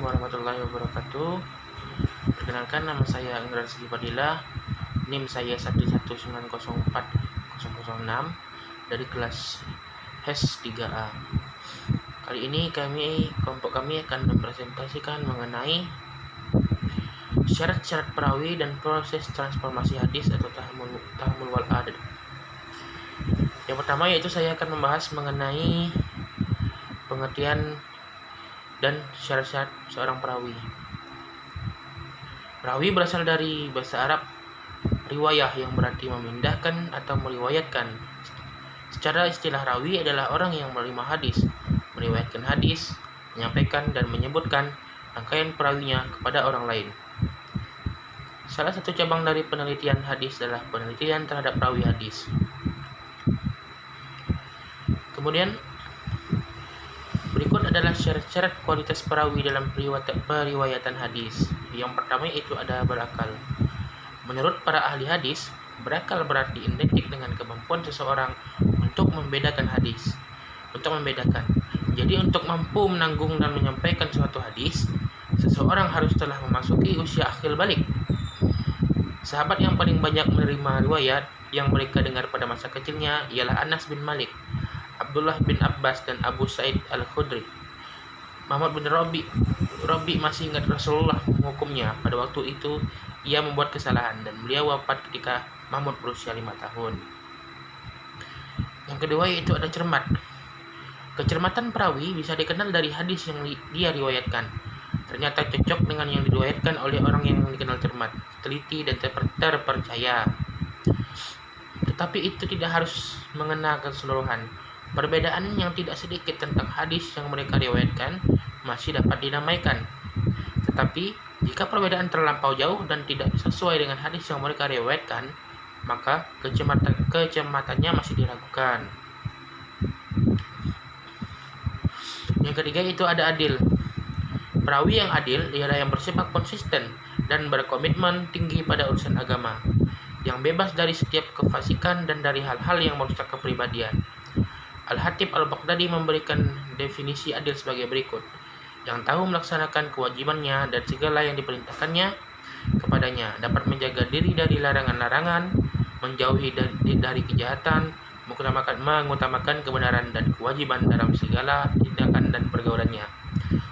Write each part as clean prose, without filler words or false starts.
warahmatullahi wabarakatuh. Perkenalkan, nama saya Ingrar Siti Fadilah. NIM saya 110404006 dari kelas HES 3A. Kali ini kelompok kami akan mempresentasikan mengenai syarat-syarat perawi dan proses transformasi hadis atau tahammul wal adad. Yang pertama yaitu saya akan membahas mengenai pengertian dan syarat-syarat seorang perawi. Perawi berasal dari bahasa Arab riwayah yang berarti memindahkan atau meriwayatkan. Secara istilah rawi adalah orang yang menerima hadis, meriwayatkan hadis, menyampaikan dan menyebutkan rangkaian perawinya kepada orang lain. Salah satu cabang dari penelitian hadis adalah penelitian terhadap perawi hadis. Kemudian berikut adalah syarat-syarat kualitas perawi dalam periwayatan hadis. Yang pertama yaitu ada berakal. Menurut para ahli hadis, berakal berarti identik dengan kemampuan seseorang untuk membedakan hadis. Jadi untuk mampu menanggung dan menyampaikan suatu hadis, seseorang harus telah memasuki usia akil balik. Sahabat yang paling banyak menerima riwayat yang mereka dengar pada masa kecilnya ialah Anas bin Malik, Abdullah bin Abbas dan Abu Sa'id Al-Khudri. Muhammad bin Rabi masih ingat Rasulullah menghukumnya. Pada waktu itu ia membuat kesalahan dan beliau wafat ketika Muhammad berusia 5 tahun. Yang kedua yaitu ada cermat. Kecermatan perawi bisa dikenal dari hadis yang dia riwayatkan. Ternyata cocok dengan yang diriwayatkan oleh orang yang dikenal cermat, teliti dan terpercaya. Tetapi itu tidak harus mengena keseluruhan. Perbedaan yang tidak sedikit tentang hadis yang mereka riwayatkan masih dapat dinamaikan. Tetapi jika perbedaan terlampau jauh dan tidak sesuai dengan hadis yang mereka riwayatkan, maka kecematannya masih diragukan. Yang ketiga itu ada adil. Perawi yang adil ialah yang bersifat konsisten dan berkomitmen tinggi pada urusan agama, yang bebas dari setiap kefasikan dan dari hal-hal yang merusak kepribadian. Al-Hatib Al-Baghdadi memberikan definisi adil sebagai berikut: yang tahu melaksanakan kewajibannya dan segala yang diperintahkannya kepadanya, dapat menjaga diri dari larangan-larangan, menjauhi dari kejahatan, mengutamakan kebenaran dan kewajiban dalam segala tindakan dan pergaulannya,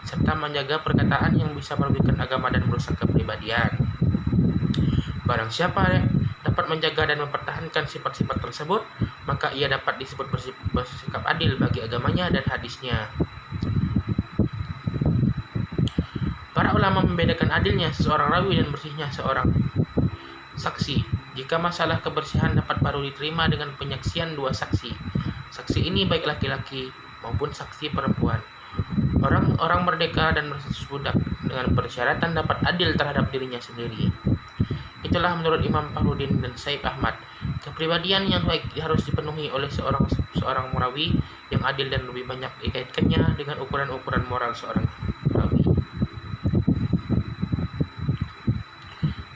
serta menjaga perkataan yang bisa merugikan agama dan merusak kepribadian. Barang siapa dapat menjaga dan mempertahankan sifat-sifat tersebut, maka ia dapat disebut bersikap adil bagi agamanya dan hadisnya. Para ulama membedakan adilnya seseorang rawi dan bersihnya seorang saksi. Jika masalah kebersihan dapat baru diterima dengan penyaksian 2 saksi. Saksi ini baik laki-laki maupun saksi perempuan. Orang merdeka dan berstatus budak dengan persyaratan dapat adil terhadap dirinya sendiri. Itulah menurut Imam Fakhruddin dan Syekh Ahmad. Kepribadian yang baik harus dipenuhi oleh seorang merawi yang adil dan lebih banyak dikaitkannya dengan ukuran-ukuran moral seorang perawi.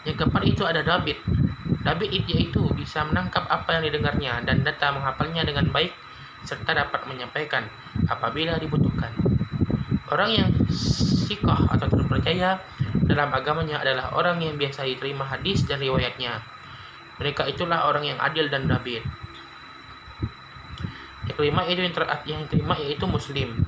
Yang keempat itu ada dabit. Dabit yaitu bisa menangkap apa yang didengarnya dan data menghafalnya dengan baik serta dapat menyampaikan apabila dibutuhkan. Orang yang sikoh atau terpercaya dalam agamanya adalah orang yang biasa diterima hadis dan riwayatnya. Mereka itulah orang yang adil dan dabit. Yang kelima yang kelima yaitu muslim.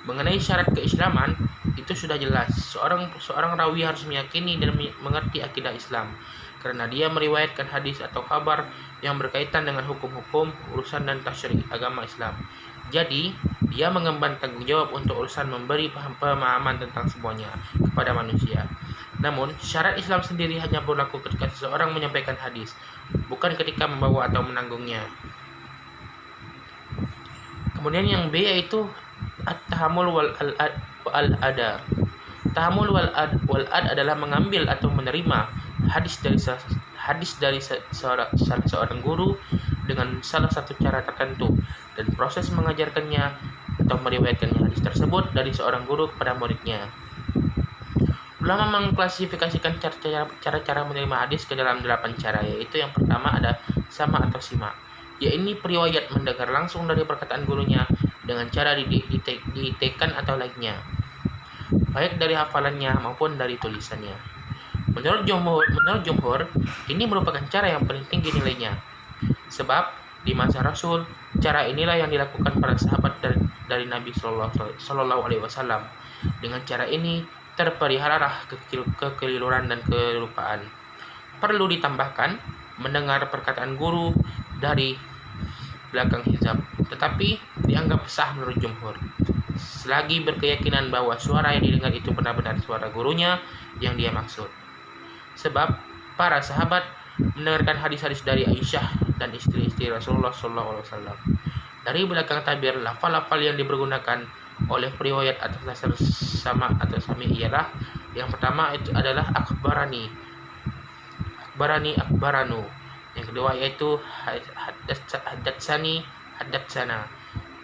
Mengenai syarat keislaman itu sudah jelas. Seorang rawi harus meyakini dan mengerti akidah Islam, karena dia meriwayatkan hadis atau kabar yang berkaitan dengan hukum-hukum, urusan dan tasyri' agama Islam. Jadi, dia mengemban tanggung jawab untuk urusan memberi pemahaman tentang semuanya kepada manusia. Namun, syarat Islam sendiri hanya berlaku ketika seseorang menyampaikan hadis, bukan ketika membawa atau menanggungnya. Kemudian yang B yaitu at-tahammul wal ad. Tahammul wal ad adalah mengambil atau menerima hadis dari seorang guru dengan salah satu cara tertentu dan proses mengajarkannya atau meriwayatkannya hadis tersebut dari seorang guru kepada muridnya. Ulama mengklasifikasikan cara-cara menerima hadis ke dalam 8 cara, yaitu yang pertama ada sama atau simak. Yaitu periwayat mendengar langsung dari perkataan gurunya dengan cara ditekan atau lainnya. baik dari hafalannya maupun dari tulisannya. Menurut Jumhur, ini merupakan cara yang paling tinggi nilainya. Sebab di masa Rasul, cara inilah yang dilakukan para sahabat dari Nabi Shallallahu Alaihi Wasallam. Dengan cara ini terpeliharalah kekeliruan dan kelupaan. Perlu ditambahkan, mendengar perkataan guru dari belakang hijab, tetapi dianggap sah menurut Jumhur, selagi berkeyakinan bahwa suara yang didengar itu benar-benar suara gurunya yang dia maksud. Sebab para sahabat mendengarkan hadis-hadis dari Aisyah dan istri-istri Rasulullah SAW. Dari belakang tabir, lafal-lafal yang dipergunakan oleh periwayat atas dasar sama atau sami ialah, yang pertama itu adalah akbarani, akbaranu. Yang kedua yaitu hadatsani, hadatsana.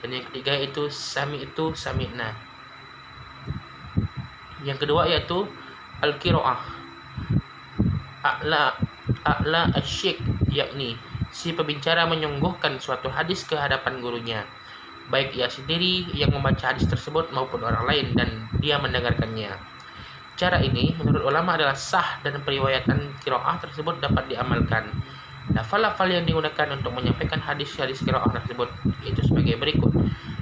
Dan yang ketiga itu sami'na. Yang kedua yaitu al-qiraah, a'la asyik, yakni si pembicara menyungguhkan suatu hadis ke hadapan gurunya, baik ia sendiri yang membaca hadis tersebut maupun orang lain dan dia mendengarkannya. Cara ini menurut ulama adalah sah dan periwayatan qiraah tersebut dapat diamalkan. Lafal-lafal yang digunakan untuk menyampaikan hadis-hadis qiraah tersebut yaitu sebagai berikut.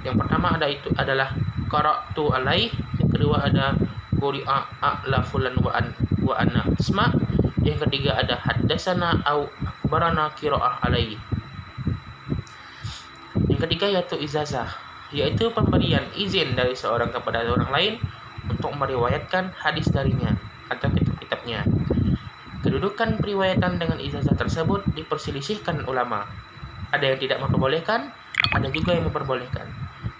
Yang pertama adalah qara'tu alaih, yang kedua ada quri'a a'la fulan wa ana asma, yang ketiga ada haddatsana au akbarana qira'ah alaih. Yang ketiga yaitu ijazah, yaitu pemberian izin dari seorang kepada orang lain untuk meriwayatkan hadis darinya atau kitab-kitabnya. Kedudukan periwayatan dengan ijazah tersebut diperselisihkan ulama. Ada yang tidak memperbolehkan, ada juga yang memperbolehkan.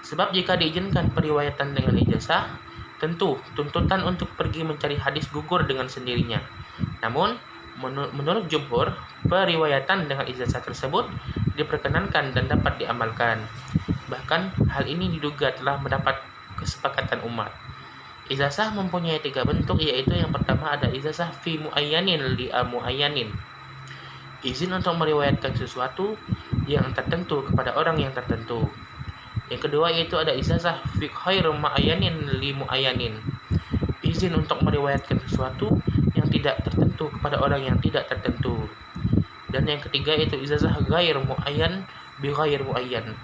Sebab jika diizinkan periwayatan dengan ijazah, tentu tuntutan untuk pergi mencari hadis gugur dengan sendirinya. Namun, menurut Jumhur, periwayatan dengan ijazah tersebut diperkenankan dan dapat diamalkan. Bahkan, hal ini diduga telah mendapat kesepakatan umat. Ijazah mempunyai 3 bentuk, yaitu yang pertama ada ijazah fi muayyanin li muayyanin, izin untuk meriwayatkan sesuatu yang tertentu kepada orang yang tertentu. Yang kedua yaitu ada ijazah fi ghair muayyanin li muayyanin, izin untuk meriwayatkan sesuatu yang tidak tertentu kepada orang yang tidak tertentu. Dan yang ketiga yaitu ijazah ghair muayyan bi ghair muayyan,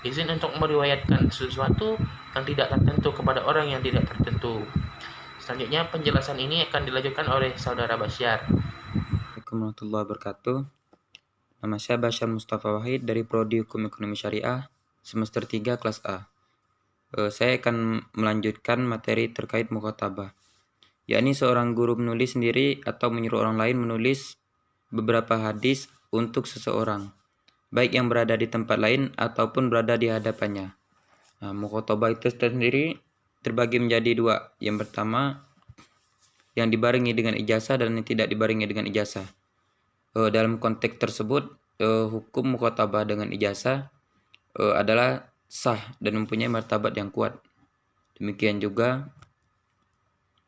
izin untuk meriwayatkan sesuatu yang tidak tertentu kepada orang yang tidak tertentu. Selanjutnya penjelasan ini akan dilanjutkan oleh saudara Basyar. Assalamualaikum warahmatullahi wabarakatuh. Nama saya Basyar Mustafa Wahid dari Prodi Hukum Ekonomi Syariah semester 3 kelas A. Saya akan melanjutkan materi terkait mukhatabah, yakni seorang guru menulis sendiri atau menyuruh orang lain menulis beberapa hadis untuk seseorang, baik yang berada di tempat lain ataupun berada di hadapannya. Mukhatabah itu sendiri terbagi menjadi 2. Yang pertama, yang dibarengi dengan ijazah dan yang tidak dibarengi dengan ijazah. Dalam konteks tersebut, hukum mukhatabah dengan ijazah adalah sah dan mempunyai martabat yang kuat. Demikian juga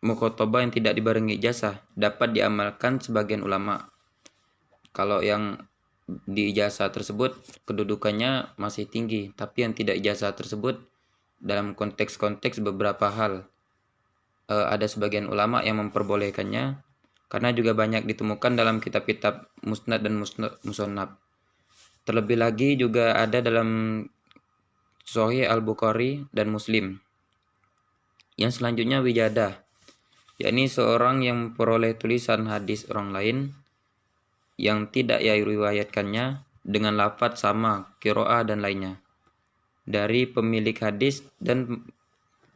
mukhatabah yang tidak dibarengi ijazah dapat diamalkan sebagian ulama. Kalau yang di ijazah tersebut kedudukannya masih tinggi, tapi yang tidak ijazah tersebut dalam konteks-konteks beberapa hal ada sebagian ulama yang memperbolehkannya, karena juga banyak ditemukan dalam kitab-kitab musnad dan musannaf. Terlebih lagi juga ada dalam Sahih Al-Bukhari dan Muslim. Yang selanjutnya wijadah, yakni seorang yang memperoleh tulisan hadis orang lain yang tidak ia riwayatkannya dengan lafaz sama, qiraah dan lainnya dari pemilik hadis dan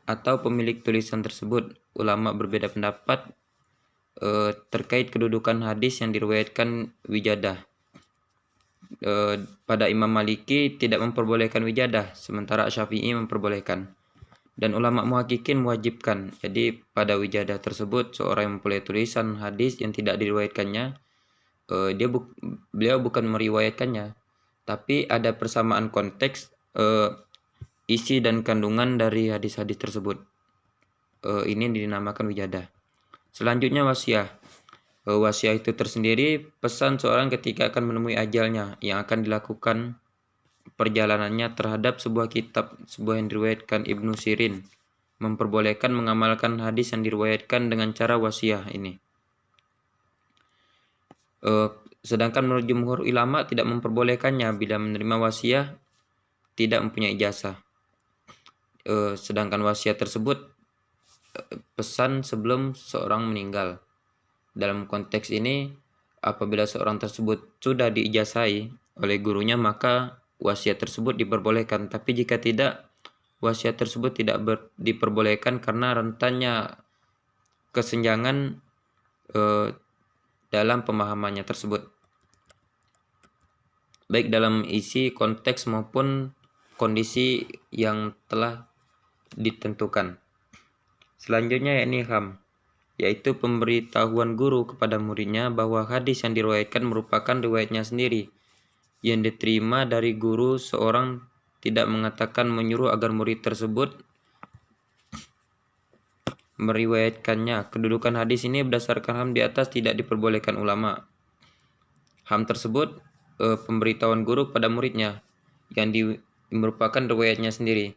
atau pemilik tulisan tersebut. Ulama berbeda pendapat terkait kedudukan hadis yang diriwayatkan wijadah. Pada Imam Maliki tidak memperbolehkan wijadah, sementara Syafi'i memperbolehkan. Dan ulama muhaqqiqin mewajibkan. Jadi pada wijadah tersebut seorang yang memperoleh tulisan hadis yang tidak diriwayatkannya, beliau bukan meriwayatkannya, tapi ada persamaan konteks isi dan kandungan dari hadis-hadis tersebut. Ini dinamakan wijadah. Selanjutnya wasiah. Wasiah itu tersendiri pesan seorang ketika akan menemui ajalnya yang akan dilakukan perjalanannya terhadap sebuah kitab, sebuah yang diriwayatkan Ibnu Sirin memperbolehkan mengamalkan hadis yang diriwayatkan dengan cara wasiah ini. Sedangkan menurut jumhur ulama tidak memperbolehkannya bila menerima wasiah tidak mempunyai ijazah. Sedangkan wasiat tersebut pesan sebelum seorang meninggal. Dalam konteks ini, apabila seorang tersebut sudah diijazai oleh gurunya, maka wasiat tersebut diperbolehkan. Tapi jika tidak, wasiat tersebut tidak diperbolehkan karena rentannya kesenjangan dalam pemahamannya tersebut, baik dalam isi, konteks maupun kondisi yang telah ditentukan. Selanjutnya yakni ilham, yaitu pemberitahuan guru kepada muridnya bahwa hadis yang diriwayatkan merupakan riwayatnya sendiri yang diterima dari guru. Seorang tidak mengatakan menyuruh agar murid tersebut meriwayatkannya. Kedudukan hadis ini berdasarkan ham di atas tidak diperbolehkan ulama. Ham tersebut pemberitahuan guru kepada muridnya yang merupakan riwayatnya sendiri.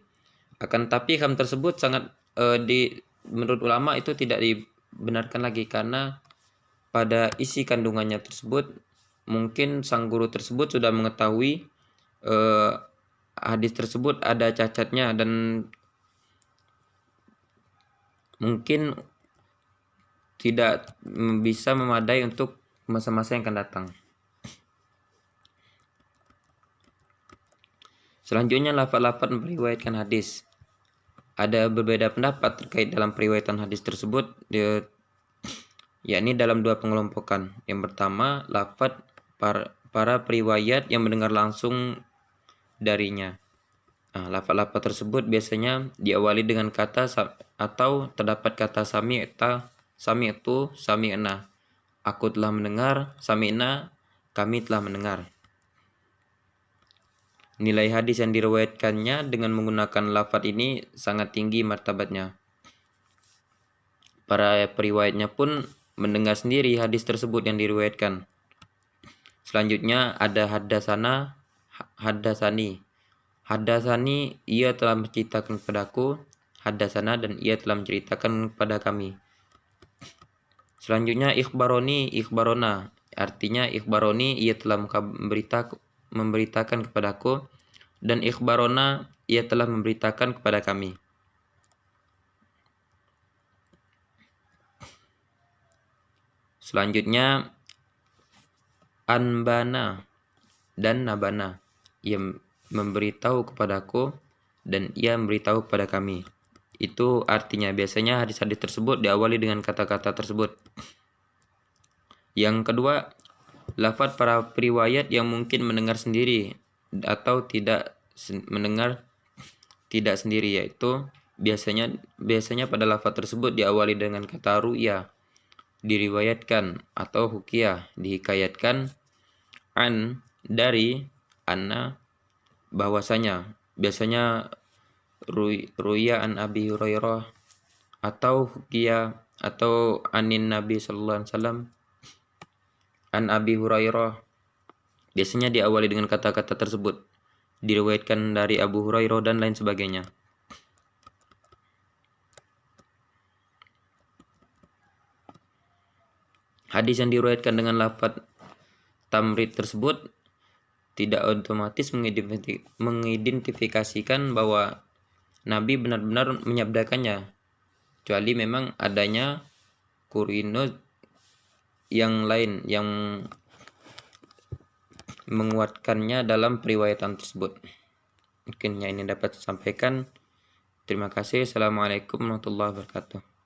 Akan tapi ham tersebut sangat menurut ulama itu tidak dibenarkan lagi, karena pada isi kandungannya tersebut mungkin sang guru tersebut sudah mengetahui hadis tersebut ada cacatnya dan mungkin tidak bisa memadai untuk masa-masa yang akan datang. Selanjutnya lafaz-lafaz meriwayatkan hadis. Ada berbeda pendapat terkait dalam periwayatan hadis tersebut, yakni dalam dua pengelompokan. Yang pertama, lafaz para periwayat yang mendengar langsung darinya. Lafaz-lafaz tersebut biasanya diawali dengan kata atau terdapat kata sami'tu, sami'na. Aku telah mendengar, sami'na, kami telah mendengar. Nilai hadis yang diriwayatkannya dengan menggunakan lafaz ini sangat tinggi martabatnya. Para periwayatnya pun mendengar sendiri hadis tersebut yang diriwayatkan. Selanjutnya ada haddasani. Haddasani, ia telah menceritakan kepadaku. Haddasana, dan ia telah menceritakan kepada kami. Selanjutnya ikhbarona. Artinya ikhbaroni, ia telah memberitakan kepadaku, dan ikhbarona, ia telah memberitakan kepada kami. Selanjutnya anbana dan nabana, ia memberitahu kepadaku dan ia memberitahu kepada kami. Itu artinya biasanya hadis-hadis tersebut diawali dengan kata-kata tersebut. Yang kedua, lafaz para periwayat yang mungkin mendengar sendiri atau tidak mendengar tidak sendiri, yaitu biasanya pada lafaz tersebut diawali dengan kata ru'ya, diriwayatkan, atau hukiyah, dihikayatkan, an, dari, anna, bahwasanya. Biasanya ru'ya an Abi Hurairah, atau hukiyah, atau anin Nabi sallallahu alaihi wasallam, an Abi Hurairah. Biasanya diawali dengan kata-kata tersebut, diriwayatkan dari Abu Hurairah dan lain sebagainya. Hadis yang diriwayatkan dengan lafaz tamrid tersebut tidak otomatis mengidentifikasikan bahwa Nabi benar-benar menyabdakannya, kecuali memang adanya kurino yang lain yang menguatkannya dalam periwayatan tersebut. Mungkin ini dapat disampaikan. Terima kasih. Assalamualaikum warahmatullahi wabarakatuh.